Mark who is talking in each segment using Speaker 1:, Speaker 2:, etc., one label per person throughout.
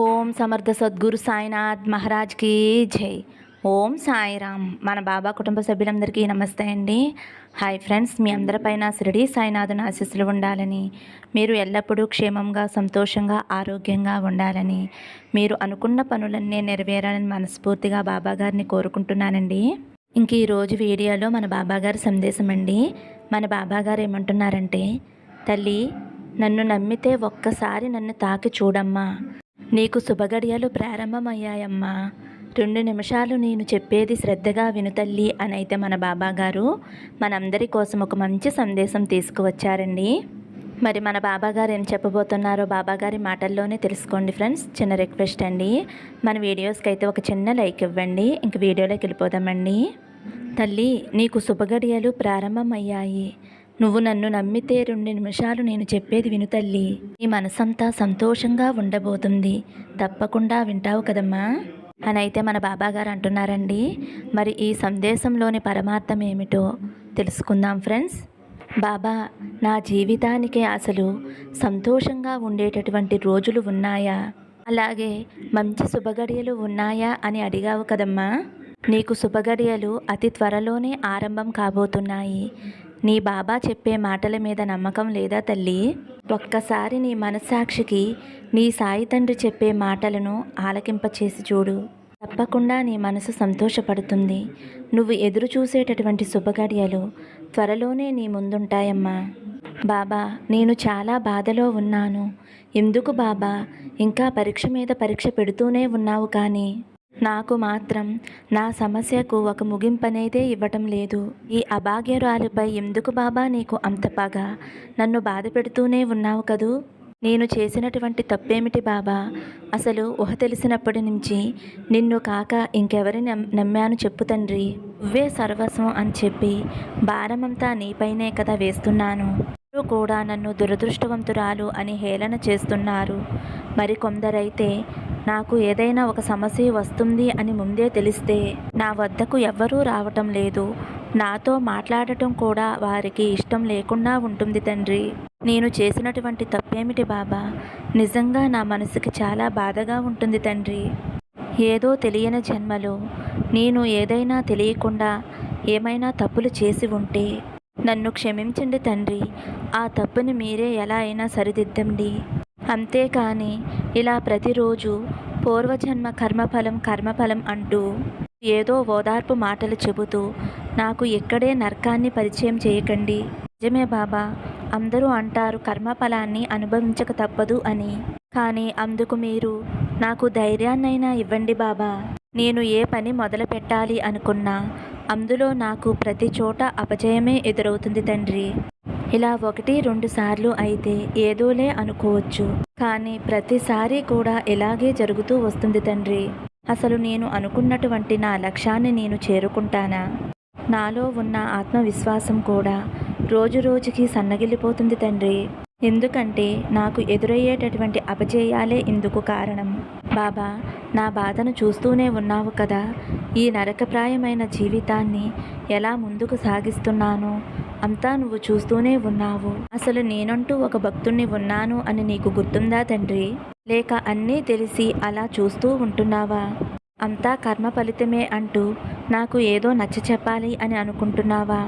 Speaker 1: ఓం సమర్థ సద్గురు సాయినాథ్ మహారాజ్కి జై. ఓం సాయిరామ్. మన బాబా కుటుంబ సభ్యులందరికీ నమస్తే అండి. హాయ్ ఫ్రెండ్స్, మీ అందరిపైన షిరిడి సాయినాథుని ఆశీస్సులు ఉండాలని, మీరు ఎల్లప్పుడూ క్షేమంగా సంతోషంగా ఆరోగ్యంగా ఉండాలని, మీరు అనుకున్న పనులన్నీ నెరవేరాలని మనస్ఫూర్తిగా బాబాగారిని కోరుకుంటున్నానండి. ఇంక ఈరోజు వీడియోలో మన బాబాగారి సందేశం అండి. మన బాబాగారు ఏమంటున్నారంటే, తల్లి నన్ను నమ్మితే ఒక్కసారి నన్ను తాకి చూడమ్మా, నీకు శుభగడియలు ప్రారంభమయ్యాయమ్మా, 2 నిమిషాలు నేను చెప్పేది శ్రద్ధగా వినుతల్లి అని అయితే మన బాబాగారు మనందరి కోసం ఒక మంచి సందేశం తీసుకువచ్చారండి. మరి మన బాబాగారు ఏం చెప్పబోతున్నారో బాబాగారి మాటల్లోనే తెలుసుకోండి ఫ్రెండ్స్. చిన్న రిక్వెస్ట్ అండి, మన వీడియోస్కి అయితే ఒక చిన్న లైక్ ఇవ్వండి. ఇంక వీడియోలోకి వెళ్ళిపోదామండి. తల్లి నీకు శుభగడియలు ప్రారంభమయ్యాయి, నువ్వు నన్ను నమ్మితే 2 నిమిషాలు నేను చెప్పేది విను తల్లి, నీ మనసంతా సంతోషంగా ఉండబోతుంది, తప్పకుండా వింటావు కదమ్మా అని అయితే మన బాబాగారు అంటున్నారండి. మరి ఈ సందేశంలోని పరమార్థం ఏమిటో తెలుసుకుందాం ఫ్రెండ్స్. బాబా, నా జీవితానికి అసలు సంతోషంగా ఉండేటటువంటి రోజులు ఉన్నాయా, అలాగే మంచి శుభగడియలు ఉన్నాయా అని అడిగావు కదమ్మా. నీకు శుభగడియలు అతి త్వరలోనే ఆరంభం కాబోతున్నాయి. నీ బాబా చెప్పే మాటల మీద నమ్మకం లేదా తల్లి? ఒక్కసారి నీ మనస్సాక్షికి నీ సాయి తండ్రి చెప్పే మాటలను ఆలకింపచేసి చూడు, తప్పకుండా నీ మనసు సంతోషపడుతుంది. నువ్వు ఎదురు చూసేటటువంటి శుభగడియలు త్వరలోనే నీ ముందుంటాయమ్మా. బాబా, నేను చాలా బాధలో ఉన్నాను. ఎందుకు బాబా ఇంకా పరీక్ష మీద పరీక్ష పెడుతూనే ఉన్నావు, కానీ నాకు మాత్రం నా సమస్యకు ఒక ముగింపనేదే ఇవ్వటం లేదు. ఈ అభాగ్యురాలిపై ఎందుకు బాబా నీకు అంత పగ? నన్ను బాధ పెడుతూనే ఉన్నావు కదూ. నేను చేసినటువంటి తప్పేమిటి బాబా? అసలు ఊహ తెలిసినప్పటి నుంచి నిన్ను కాక ఇంకెవరిని నమ్మాను చెప్పు తండ్రి. నువ్వే సర్వస్వం అని చెప్పి భారమంతా నీపైనే కదా వేస్తున్నాను. కూడా నన్ను దురదృష్టవంతురాలు అని హేళన చేస్తున్నారు. మరికొందరైతే నాకు ఏదైనా ఒక సమస్య వస్తుంది అని ముందే తెలిస్తే నా వద్దకు ఎవ్వరూ రావటం లేదు. నాతో మాట్లాడటం కూడా వారికి ఇష్టం లేకుండా ఉంటుంది తండ్రి. నేను చేసినటువంటి తప్పేమిటి బాబా? నిజంగా నా మనసుకి చాలా బాధగా ఉంటుంది తండ్రి. ఏదో తెలియని జన్మలో నేను ఏదైనా తెలియకుండా ఏమైనా తప్పులు చేసి ఉంటే నన్ను క్షమించండి తండ్రి. ఆ తప్పుని మీరే ఎలా అయినా సరిదిద్దండి. అంతేకాని ఇలా ప్రతిరోజు పూర్వజన్మ కర్మఫలం అంటూ ఏదో ఓదార్పు మాటలు చెబుతూ నాకు ఎక్కడే నరకాన్ని పరిచయం చేయకండి. నిజమే బాబా, అందరూ అంటారు కర్మఫలాన్ని అనుభవించక తప్పదు అని, కానీ అందుకు మీరు నాకు ధైర్యాన్నైనా ఇవ్వండి బాబా. నేను ఏ పని మొదలు పెట్టాలి అనుకున్నా అందులో నాకు ప్రతి చోట అపజయమే ఎదురవుతుంది తండ్రి. ఇలా 1-2 సార్లు అయితే ఏదోలే అనుకోవచ్చు, కానీ ప్రతిసారి కూడా ఇలాగే జరుగుతూ వస్తుంది తండ్రి. అసలు నేను అనుకున్నటువంటి నా లక్ష్యాన్ని నేను చేరుకుంటానా? నాలో ఉన్న ఆత్మవిశ్వాసం కూడా రోజు రోజుకి సన్నగిల్లిపోతుంది తండ్రి. ఎందుకంటే నాకు ఎదురయ్యేటటువంటి అపజయాలే ఇందుకు కారణం. బాబా, నా బాధను చూస్తూనే ఉన్నావు కదా. ఈ నరకప్రాయమైన జీవితాన్ని ఎలా ముందుకు సాగిస్తున్నానో అంతా నువ్వు చూస్తూనే ఉన్నావు. అసలు నేనంటూ ఒక భక్తుణ్ణి ఉన్నాను అని నీకు గుర్తుందా తండ్రి? లేక అన్నీ తెలిసి అలా చూస్తూ ఉంటున్నావా? అంతా కర్మ ఫలితమే అంటూ నాకు ఏదో నచ్చ చెప్పాలి అని అనుకుంటున్నావా?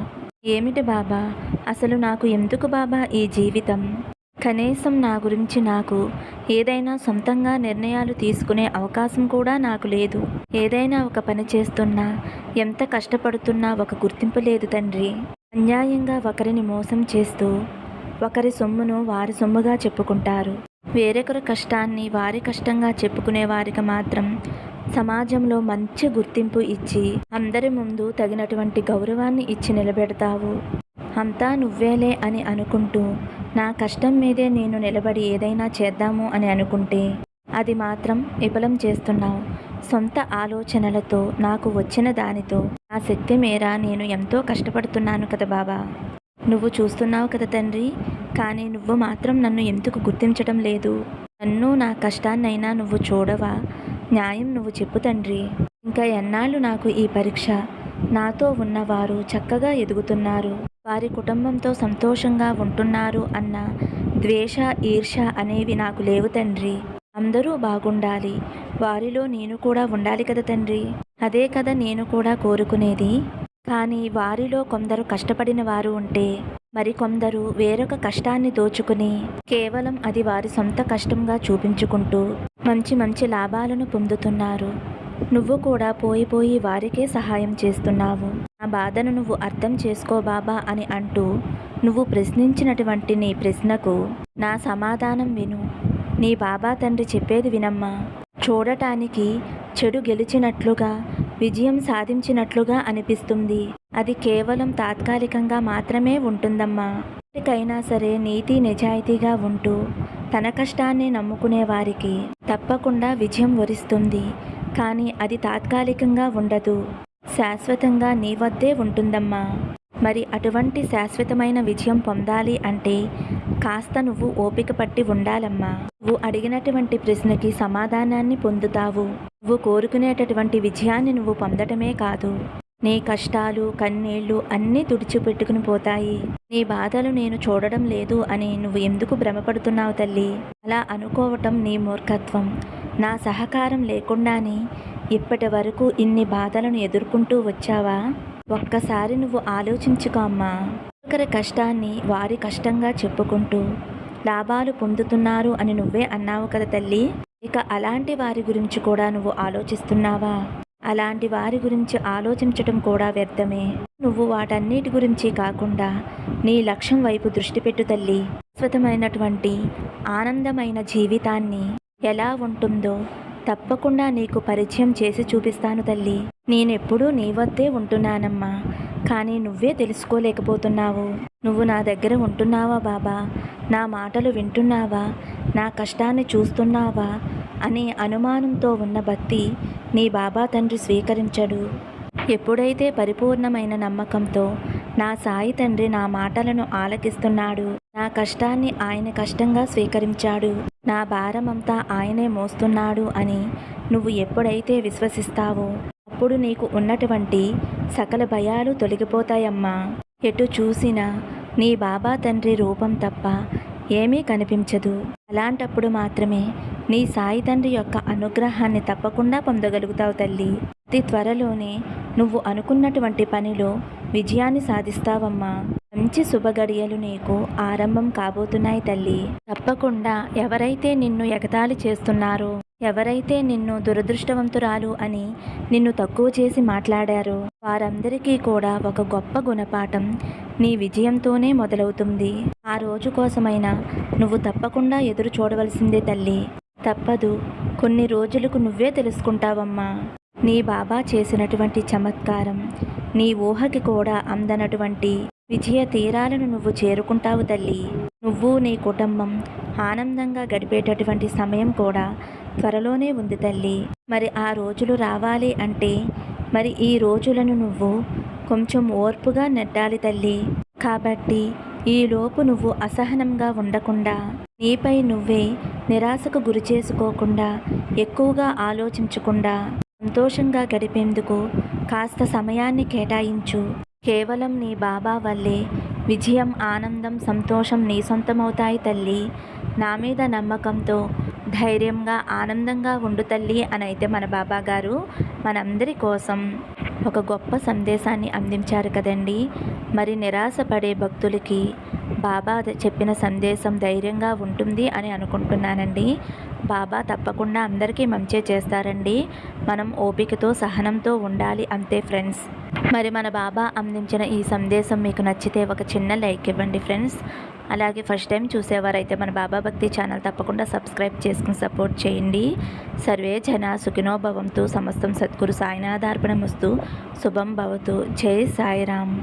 Speaker 1: ఏమిటి బాబా, అసలు నాకు ఎందుకు బాబా ఈ జీవితం? కనీసం నా గురించి నాకు ఏదైనా సొంతంగా నిర్ణయాలు తీసుకునే అవకాశం కూడా నాకు లేదు. ఏదైనా ఒక పని చేస్తున్నా, ఎంత కష్టపడుతున్నా ఒక గుర్తింపు లేదు తండ్రి. అన్యాయంగా ఒకరిని మోసం చేస్తూ ఒకరి సొమ్మును వారి సొమ్ముగా చెప్పుకుంటారు. వేరొకరి కష్టాన్ని వారి కష్టంగా చెప్పుకునే వారికి మాత్రం సమాజంలో మంచి గుర్తింపు ఇచ్చి అందరి ముందు తగినటువంటి గౌరవాన్ని ఇచ్చి నిలబెడతావు. అంతా నువ్వేలే అని అనుకుంటూ నా కష్టం మీదే నేను నిలబడి ఏదైనా చేద్దాము అని అనుకుంటే అది మాత్రం విఫలం చేస్తున్నావు. సొంత ఆలోచనలతో నాకు వచ్చిన దానితో నా శక్తి మేర నేను ఎంతో కష్టపడుతున్నాను కదా బాబా. నువ్వు చూస్తున్నావు కదా తండ్రి, కానీ నువ్వు మాత్రం నన్ను ఎందుకు గుర్తించడం లేదు? నన్ను నా కష్టాన్నైనా నువ్వు చూడవా? న్యాయం నువ్వు చెప్పు తండ్రి. ఇంకా ఎన్నాళ్ళు నాకు ఈ పరీక్ష? నాతో ఉన్నవారు చక్కగా ఎదుగుతున్నారు, వారి కుటుంబంతో సంతోషంగా ఉంటున్నారు అన్న ద్వేష ఈర్ష్య అనేవి నాకు లేవు తండ్రి. అందరూ బాగుండాలి, వారిలో నేను కూడా ఉండాలి కదా తండ్రి. అదే కదా నేను కూడా కోరుకునేది. కానీ వారిలో కొందరు కష్టపడిన వారు ఉంటే మరికొందరు వేరొక కష్టాన్ని దోచుకుని కేవలం అది వారి సొంత కష్టంగా చూపించుకుంటూ మంచి మంచి లాభాలను పొందుతున్నారు. నువ్వు కూడా పోయి వారికే సహాయం చేస్తున్నావు. నా బాధను నువ్వు అర్థం చేసుకో బాబా అని అంటూ నువ్వు ప్రశ్నించినటువంటి నీ ప్రశ్నకు నా సమాధానం విను. నీ బాబా తండ్రి చెప్పేది వినమ్మా. చూడటానికి చెడు గెలిచినట్లుగా, విజయం సాధించినట్లుగా అనిపిస్తుంది. అది కేవలం తాత్కాలికంగా మాత్రమే ఉంటుందమ్మా. ఎప్పటికైనా సరే నీతి నిజాయితీగా ఉంటూ తన కష్టాన్ని నమ్ముకునే వారికి తప్పకుండా విజయం వరిస్తుంది. కానీ అది తాత్కాలికంగా ఉండదు, శాశ్వతంగా నీ వద్దే ఉంటుందమ్మా. మరి అటువంటి శాశ్వతమైన విజయం పొందాలి అంటే కాస్త నువ్వు ఓపిక పట్టి ఉండాలమ్మా. నువ్వు అడిగినటువంటి ప్రశ్నకి సమాధానాన్ని పొందుతావు. నువ్వు కోరుకునేటటువంటి విజయాన్ని నువ్వు పొందటమే కాదు, నీ కష్టాలు కన్నీళ్లు అన్నీ తుడిచిపెట్టుకుని పోతాయి. నీ బాధలు నేను చూడడం లేదు అని నువ్వు ఎందుకు భ్రమపడుతున్నావు తల్లి? అలా అనుకోవటం నీ మూర్ఖత్వం. నా సహకారం లేకుండానే ఇప్పటి వరకు ఇన్ని బాధలను ఎదుర్కొంటూ వచ్చావా? ఒక్కసారి నువ్వు ఆలోచించుకో అమ్మా. ఒకరి కష్టాన్ని వారి కష్టంగా చెప్పుకుంటూ లాభాలు పొందుతున్నారు అని నువ్వే అన్నావు కదా తల్లి. ఇక అలాంటి వారి గురించి కూడా నువ్వు ఆలోచిస్తున్నావా? అలాంటి వారి గురించి ఆలోచించటం కూడా వ్యర్థమే. నువ్వు వాటన్నిటి గురించి కాకుండా నీ లక్ష్యం వైపు దృష్టి పెట్టు తల్లి. శాశ్వతమైనటువంటి ఆనందమైన జీవితాన్ని ఎలా ఉంటుందో తప్పకుండా నీకు పరిచయం చేసి చూపిస్తాను తల్లి. నేనెప్పుడూ నీ వద్దే ఉంటున్నానమ్మా, కానీ నువ్వే తెలుసుకోలేకపోతున్నావు. నువ్వు నా దగ్గర ఉంటున్నావా బాబా? నా మాటలు వింటున్నావా? నా కష్టాన్ని చూస్తున్నావా అనే అనుమానంతో ఉన్న భక్తి నీ బాబా తండ్రి స్వీకరించడు. ఎప్పుడైతే పరిపూర్ణమైన నమ్మకంతో నా సాయి తండ్రి నా మాటలను ఆలకిస్తున్నాడు, నా కష్టాన్ని ఆయన కష్టంగా స్వీకరించాడు, నా భారమంతా ఆయనే మోస్తున్నాడు అని నువ్వు ఎప్పుడైతే విశ్వసిస్తావో అప్పుడు నీకు ఉన్నటువంటి సకల భయాలు తొలగిపోతాయమ్మా. ఎటు చూసినా నీ బాబా తండ్రి రూపం తప్ప ఏమీ కనిపించదు. అలాంటప్పుడు మాత్రమే నీ సాయి తండ్రి యొక్క అనుగ్రహాన్ని తప్పకుండా పొందగలుగుతావు తల్లి. అతి త్వరలోనే నువ్వు అనుకున్నటువంటి పనిలో విజయాన్ని సాధిస్తావమ్మా. మంచి శుభగడియలు నీకు ఆరంభం కాబోతున్నాయి తల్లి. తప్పకుండా ఎవరైతే నిన్ను ఎగతాళి చేస్తున్నారో, ఎవరైతే నిన్ను దురదృష్టవంతురాలు అని నిన్ను తక్కువ చేసి మాట్లాడారో వారందరికీ కూడా ఒక గొప్ప గుణపాఠం నీ విజయంతోనే మొదలవుతుంది. ఆ రోజు కోసమైనా నువ్వు తప్పకుండా ఎదురు చూడవలసిందే తల్లి. తప్పదు, కొన్ని రోజులకు నువ్వే తెలుసుకుంటావమ్మా. నీ బాబా చేసినటువంటి చమత్కారం, నీ ఊహకి కూడా అందనటువంటి విజయ తీరాలను నువ్వు చేరుకుంటావు తల్లి. నువ్వు నీ కుటుంబం ఆనందంగా గడిపేటటువంటి సమయం కూడా త్వరలోనే ఉంది తల్లి. మరి ఆ రోజులు రావాలి అంటే మరి ఈ రోజులను నువ్వు కొంచెం ఓర్పుగా నెట్టాలి తల్లి. కాబట్టి ఈలోపు నువ్వు అసహనంగా ఉండకుండా, నీపై నువ్వే నిరాశకు గురి చేసుకోకుండా, ఎక్కువగా ఆలోచించకుండా సంతోషంగా గడిపేందుకు కాస్త సమయాన్ని కేటాయించు. కేవలం నీ బాబా వల్లే విజయం, ఆనందం, సంతోషం నీ సొంతమవుతాయి తల్లి. నా మీద నమ్మకంతో ధైర్యంగా ఆనందంగా ఉండు తల్లి అని అయితే మన బాబా గారు మనందరి కోసం ఒక గొప్ప సందేశాన్ని అందించారు కదండి. మరి నిరాశపడే భక్తులకి బాబా చెప్పిన సందేశం ధైర్యంగా ఉంటుంది అని అనుకుంటున్నానండి. బాబా తప్పకుండా అందరికీ మంచే చేస్తారండి. మనం ఓపికతో సహనంతో ఉండాలి అంతే ఫ్రెండ్స్. మరి మన బాబా అందించిన ఈ సందేశం మీకు నచ్చితే ఒక చిన్న లైక్ ఇవ్వండి ఫ్రెండ్స్. అలాగే ఫస్ట్ టైం చూసేవారైతే మన బాబా భక్తి ఛానల్ తప్పకుండా సబ్స్క్రైబ్ చేసుకుని సపోర్ట్ చేయండి. సర్వే జన సుఖినో భవంతు. సమస్తం సద్గురు సాయినాథార్పణమస్తు. శుభం భవతు. జై సాయిరామ్.